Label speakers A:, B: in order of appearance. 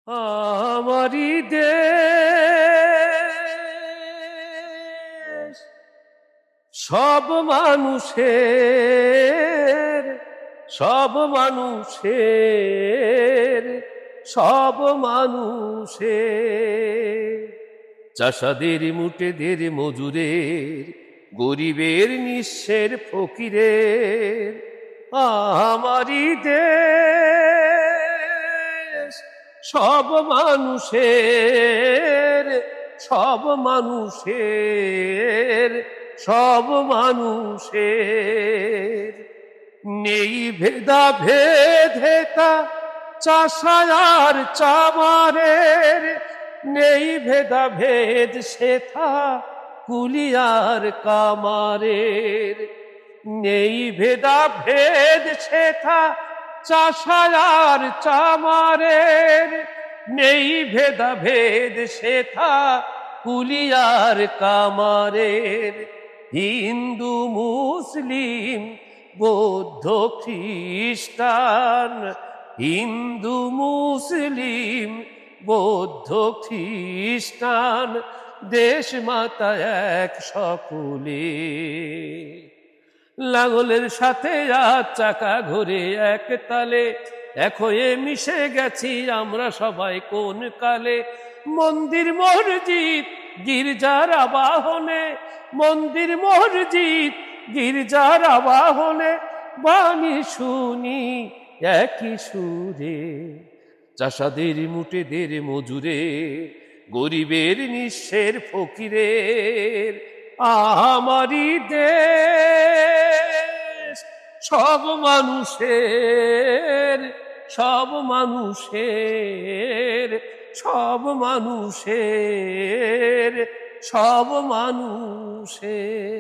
A: আমারি দেশ সব মানুষের, সব মানুষের, সব মানুষের, চাষাদের মুটেদের মজুরের, গরিবের নিঃস্বের ফকিরের। আমারি দেশ সব মানুষের, সব মানুষের, সব মানুষের। নেই ভেদা ভেদ হেতা চাষার চামারের, নেই ভেদা ভেদ সেথা কুলিয়ার কামারের, নেই ভেদা ভেদ সেথা চাষার চামারের, নেই ভেদা ভেদ সেথা কুলিয়ার কামারের। হিন্দু মুসলিম বৌদ্ধ খ্রিস্টান, হিন্দু মুসলিম বৌদ্ধ খ্রিস্টান, দেশ মাতা এক সকলে। লাঙলের সাথে আর চাকা ঘুরে এক তালে, এক হয়ে মিশে গেছি আমরা সবাই কোন কালে। মন্দির মসজিদ গির্জার আবাহনে, মন্দির মসজিদ গির্জার আবাহনে, বাণী শুনি একই সুরে। চাষাদের মুটেদের মজুরে, গরিবের নিঃস্বের ফকিরের। আমারি দেশ সব মানুষের, সব মানুষের, সব মানুষের, সব মানুষের।